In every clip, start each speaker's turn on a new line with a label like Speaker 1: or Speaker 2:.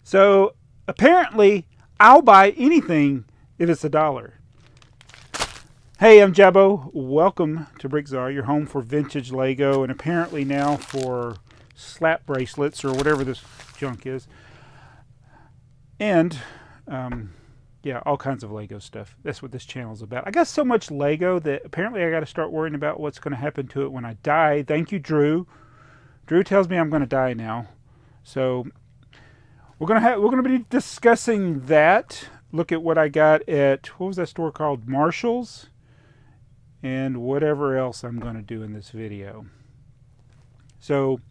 Speaker 1: So apparently, I'll buy anything if it's $1. Hey, I'm Jabbo. Welcome to BrickTsar, your home for vintage Lego, and apparently now for slap bracelets or whatever this junk is. And yeah, all kinds of Lego stuff. That's what this channel is about. I got so much Lego that apparently I got to start worrying about what's going to happen to it when I die. Thank you, Dru. Dru tells me I'm going to die now, so we're gonna be discussing that. Look at what I got at, what was that store called? Marshall's, and whatever else I'm going to do in this video. So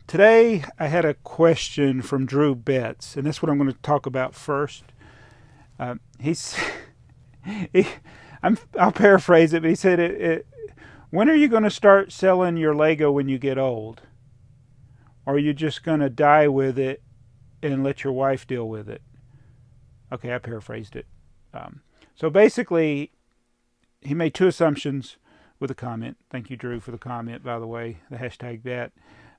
Speaker 1: today I had a question from Dru Betts, and that's what I'm going to talk about first. I'll paraphrase it, but he said, when are you going to start selling your Lego when you get old? Or are you just going to die with it and let your wife deal with it? Okay, I paraphrased it. So basically, he made two assumptions with a comment. Thank you, Dru, for the comment, by the way, the hashtag that.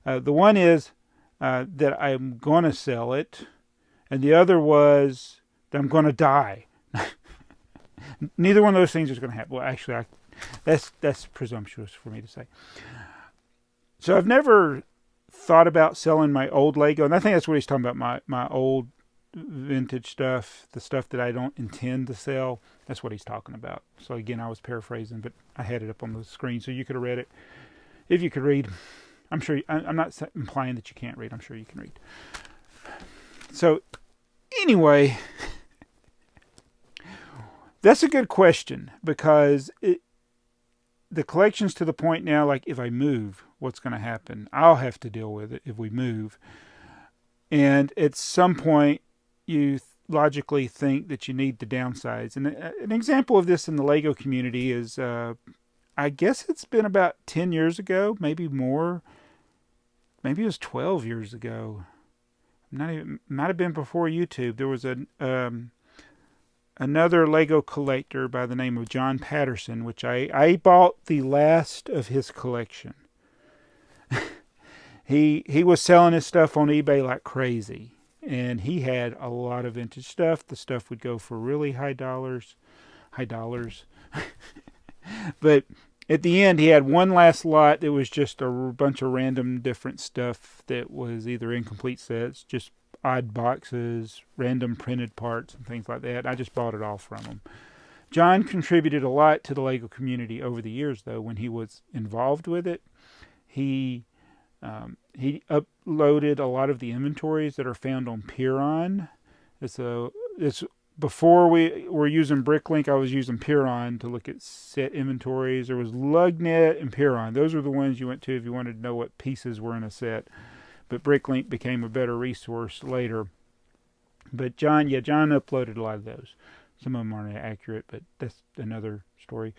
Speaker 1: The one is that I'm going to sell it, and the other was that I'm going to die. Neither one of those things is going to happen. Well, actually, that's presumptuous for me to say. So I've never thought about selling my old Lego, and I think that's what he's talking about, my old vintage stuff, the stuff that I don't intend to sell. That's what he's talking about. So again, I was paraphrasing, but I had it up on the screen so you could have read it. If you could read, I'm sure, I'm not implying that you can't read, I'm sure you can read. So anyway, that's a good question, because the collection's to the point now, like if I move, what's going to happen? I'll have to deal with it if we move. And at some point, you logically think that you need to downsize. And an example of this in the Lego community is, I guess it's been about 10 years ago, maybe more. Maybe it was 12 years ago. Might have been before YouTube. There was another Lego collector by the name of John Patterson, which I bought the last of his collection. He was selling his stuff on eBay like crazy, and he had a lot of vintage stuff. The stuff would go for really high dollars. But at the end, he had one last lot that was just a bunch of random different stuff that was either incomplete sets, just odd boxes, random printed parts, and things like that. I just bought it all from him. John contributed a lot to the Lego community over the years, though. When he was involved with it, he uploaded a lot of the inventories that are found on Piron. It's before we were using Bricklink. I was using Piron to look at set inventories. There was Lugnet and Piron. Those were the ones you went to if you wanted to know what pieces were in a set. But Bricklink became a better resource later. But John uploaded a lot of those. Some of them aren't accurate, but that's another story.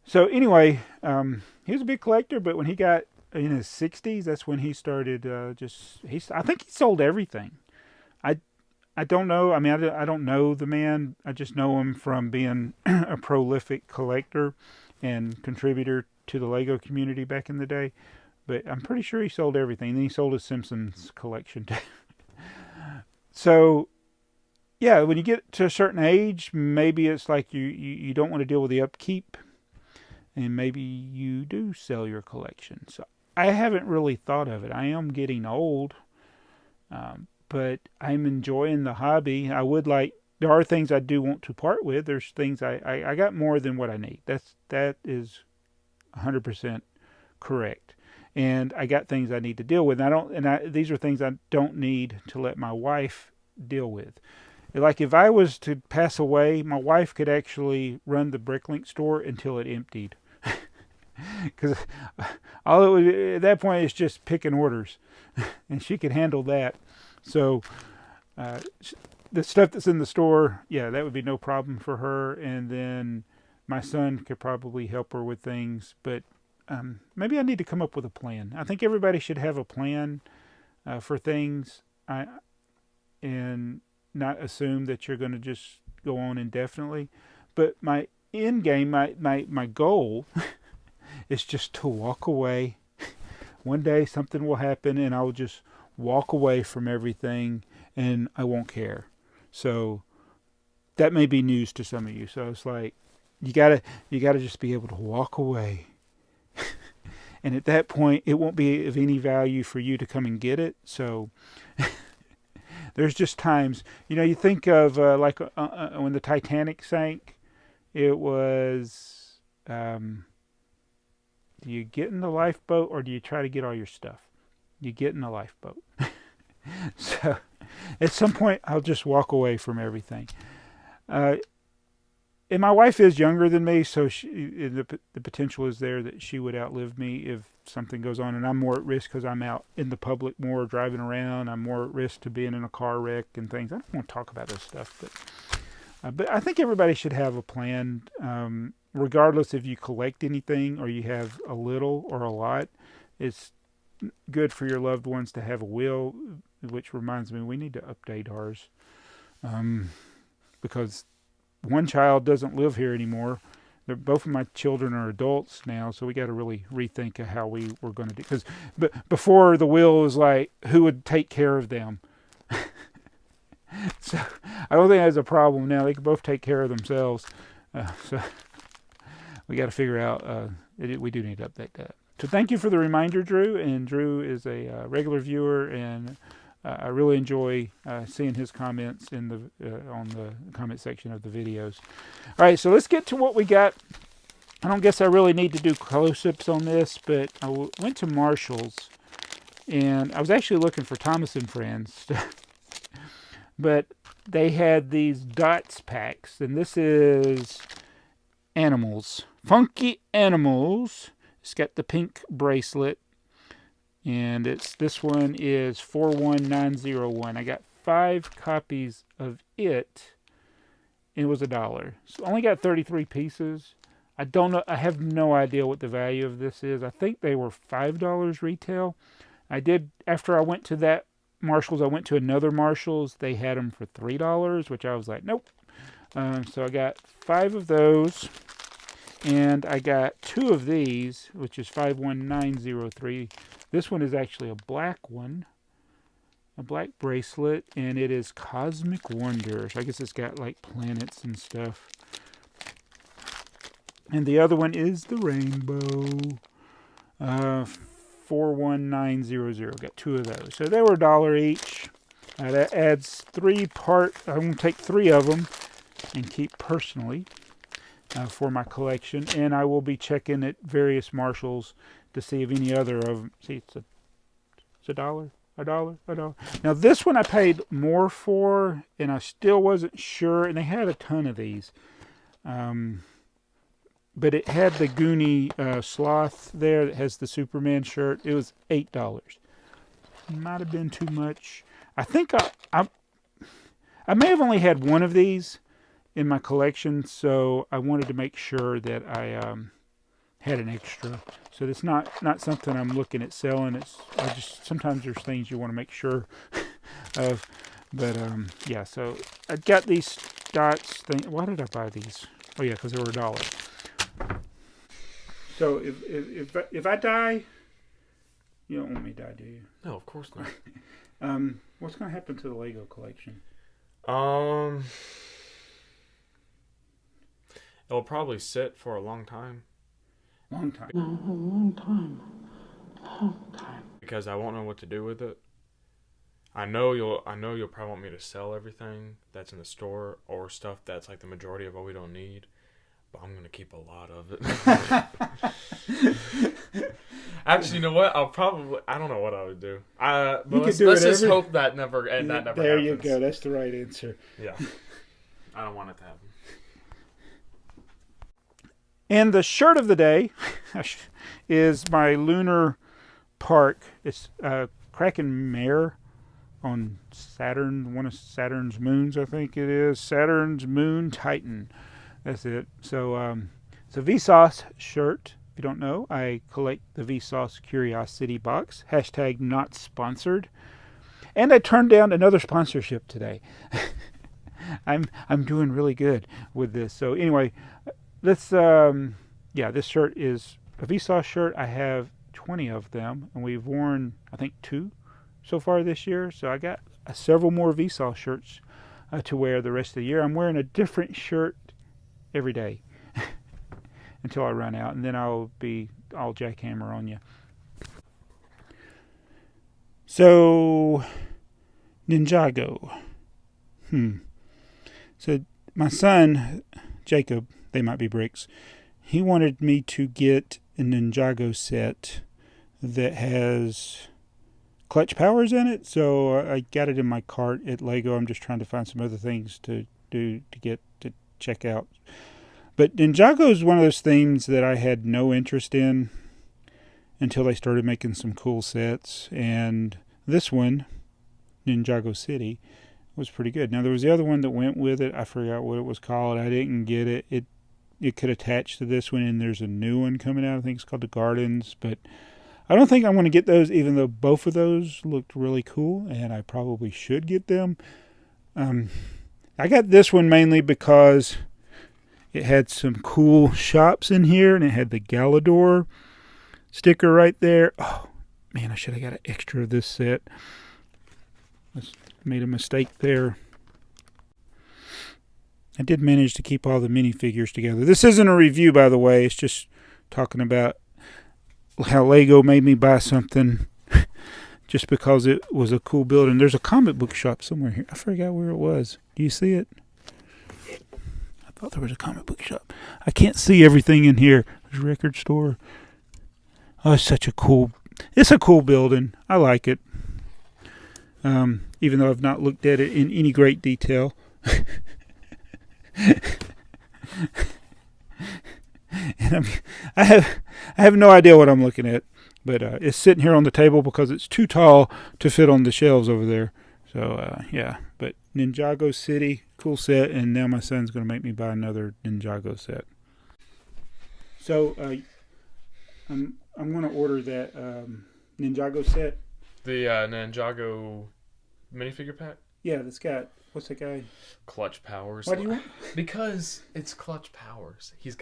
Speaker 1: So anyway, he was a big collector, but when he got in his 60s, that's when he started I think he sold everything. I don't know. I mean, I don't know the man. I just know him from being a prolific collector and contributor to the Lego community back in the day. But I'm pretty sure he sold everything. Then he sold his Simpsons collection too. So, yeah, when you get to a certain age, maybe it's like you don't want to deal with the upkeep. And maybe you do sell your collection. So I haven't really thought of it. I am getting old. But I'm enjoying the hobby. There are things I do want to part with. There's things I got more than what I need. That is 100% correct. And I got things I need to deal with. These are things I don't need to let my wife deal with. Like if I was to pass away, my wife could actually run the Bricklink store until it emptied. Because all it would at that point is just picking orders, and she could handle that. So the stuff that's in the store, yeah, that would be no problem for her. And then my son could probably help her with things. But maybe I need to come up with a plan. I think everybody should have a plan for things, and not assume that you're going to just go on indefinitely. But my end game, my goal is just to walk away. One day something will happen and I'll just walk away from everything, and I won't care. So that may be news to some of you. So it's like you gotta just be able to walk away. And at that point, it won't be of any value for you to come and get it. So there's just times, you think of when the Titanic sank, it was, do you get in the lifeboat or do you try to get all your stuff? You get in the lifeboat. So at some point, I'll just walk away from everything. And my wife is younger than me, so the potential is there that she would outlive me if something goes on, and I'm more at risk because I'm out in the public more, driving around. I'm more at risk to being in a car wreck and things. I don't want to talk about this stuff, but I think everybody should have a plan, regardless if you collect anything or you have a little or a lot. It's good for your loved ones to have a will, which reminds me we need to update ours, because one child doesn't live here anymore. Both of my children are adults now, so we got to really rethink of how we were going to do. Because before, the will was like, who would take care of them? So I don't think that's a problem now. They can both take care of themselves. So we got to figure out. We do need to update that. So thank you for the reminder, Dru. And Dru is a regular viewer, and I really enjoy seeing his comments in on the comment section of the videos. All right, so let's get to what we got. I don't guess I really need to do close-ups on this, but I went to Marshall's, and I was actually looking for Thomas & Friends, but they had these dots packs, and this is animals, funky animals. It's got the pink bracelet. And this one is 41901. I got 5 copies of it. It was $1. So only got 33 pieces. I don't know. I have no idea what the value of this is. I think they were $5 retail. After I went to that Marshall's, I went to another Marshall's. They had them for $3, which I was like, nope. So I got 5 of those. And I got 2 of these, which is 51903. This one is actually a black one, a black bracelet, and it is Cosmic Wonders. I guess it's got like planets and stuff. And the other one is the rainbow, 41900. Got 2 of those. So they were $1 each. That adds 3 parts. I'm going to take 3 of them and keep personally for my collection. And I will be checking at various Marshalls to see if any other of them. See, it's $1. Now this one I paid more for, and I still wasn't sure. And they had a ton of these, but it had the Goonie sloth there that has the Superman shirt. It was $8. Might have been too much. I think I may have only had one of these in my collection, so I wanted to make sure that I had an extra. So it's not something I'm looking at selling. Sometimes there's things you want to make sure of. But yeah, so I got these dots. Why did I buy these? Oh yeah, because they were $1. So if I die, you don't want me to die, do you?
Speaker 2: No, of course not.
Speaker 1: What's going to happen to the Lego collection?
Speaker 2: It'll probably sit for a long time.
Speaker 1: Long time.
Speaker 3: No, a long time. Long time.
Speaker 2: Because I won't know what to do with it. I know you'll probably want me to sell everything that's in the store or stuff that's like the majority of what we don't need. But I'm gonna keep a lot of it. Actually, you know what? I don't know what I would do. But let's just hope that never happens.
Speaker 1: There you go. That's the right answer.
Speaker 2: Yeah. I don't want it to happen.
Speaker 1: And the shirt of the day is my Lunar Park. It's Kraken Mare on Saturn, one of Saturn's moons, I think it is. Saturn's Moon Titan. That's it. So it's a VSAUCE shirt. If you don't know, I collect the VSAUCE Curiosity Box. # not sponsored. And I turned down another sponsorship today. I'm doing really good with this. So anyway, this shirt is a VSAUCE shirt. I have 20 of them, and we've worn, I think, 2 so far this year. So I got several more VSAUCE shirts to wear the rest of the year. I'm wearing a different shirt every day until I run out, and then I'll jackhammer on you. So, Ninjago. So, my son, Jacob, TheyMightBeBricks, he wanted me to get a Ninjago set that has clutch powers in it. So, I got it in my cart at Lego. I'm just trying to find some other things to do to check out. But Ninjago is one of those themes that I had no interest in until they started making some cool sets. And this one, Ninjago City, was pretty good. Now, there was the other one that went with it. I forgot what it was called. I didn't get it. It could attach to this one, and there's a new one coming out. I think it's called the Gardens. But I don't think I'm going to get those, even though both of those looked really cool, and I probably should get them. I got this one mainly because it had some cool shops in here, and it had the Galador sticker right there. Oh, man, I should have got an extra of this set. I made a mistake there. I did manage to keep all the minifigures together. This isn't a review, by the way. It's just talking about how Lego made me buy something just because it was a cool building. There's a comic book shop somewhere here. I forgot where it was. Do you see it? I thought there was a comic book shop. I can't see everything in here. There's a record store. Oh, it's a cool building. I like it. Even though I've not looked at it in any great detail. And I have no idea what I'm looking at, but it's sitting here on the table because it's too tall to fit on the shelves over there. So yeah, but Ninjago City, cool set, and now my son's going to make me buy another Ninjago set. So I'm going to order that Ninjago set.
Speaker 2: The Ninjago minifigure pack?
Speaker 1: Yeah, that's got, what's that guy?
Speaker 2: Clutch powers.
Speaker 1: Why do you want?
Speaker 2: Because it's clutch powers. He's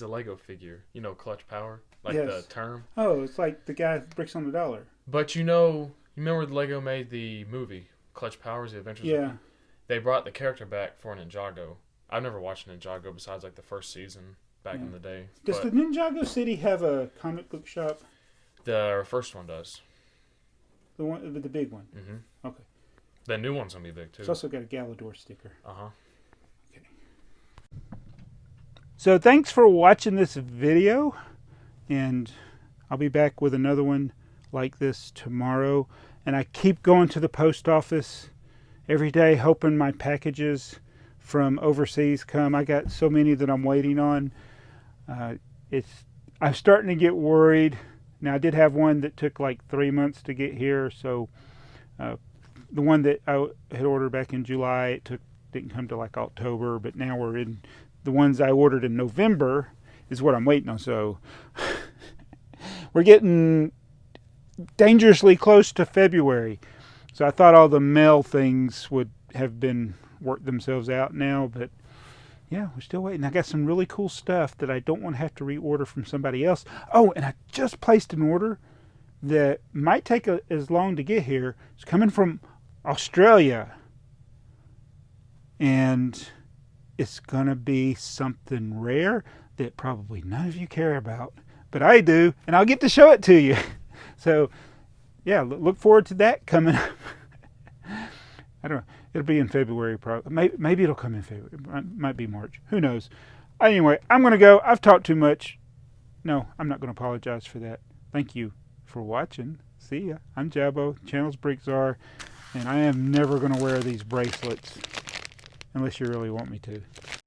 Speaker 2: a Lego figure. You know clutch power? Like
Speaker 1: Yes.
Speaker 2: the term?
Speaker 1: Oh, it's like the guy with bricks on the dollar.
Speaker 2: But you remember Lego made the movie, Clutch Powers, The Adventures of...
Speaker 1: Yeah.
Speaker 2: They brought the character back for Ninjago. I've never watched Ninjago besides like the first season back in the day.
Speaker 1: Does the Ninjago City have a comic book shop?
Speaker 2: The first one does.
Speaker 1: The one, the big one?
Speaker 2: Mm-hmm.
Speaker 1: Okay.
Speaker 2: The new one's going to be big too.
Speaker 1: It's also got a Galador sticker.
Speaker 2: Uh-huh.
Speaker 1: Okay. So thanks for watching this video, and I'll be back with another one like this tomorrow. And I keep going to the post office every day hoping my packages from overseas come. I got so many that I'm waiting on. I'm starting to get worried. Now, I did have one that took like 3 months to get here, so the one that I had ordered back in July, didn't come to like October, but now we're in the ones I ordered in November is what I'm waiting on. So we're getting dangerously close to February. So I thought all the mail things would have been worked themselves out now, but yeah, we're still waiting. I got some really cool stuff that I don't want to have to reorder from somebody else. Oh, and I just placed an order that might take as long to get here. It's coming from Australia, and it's gonna be something rare that probably none of you care about, but I do, and I'll get to show it to you. So yeah, look forward to that coming up. I don't know, it'll be in February probably. Maybe it'll come in February. It might be March, who knows. Anyway, I'm gonna go. I've talked too much. No, I'm not gonna apologize for that. Thank you for watching. See ya. I'm Jabbo, channel's BrickTsar, and I am never going to wear these bracelets unless you really want me to.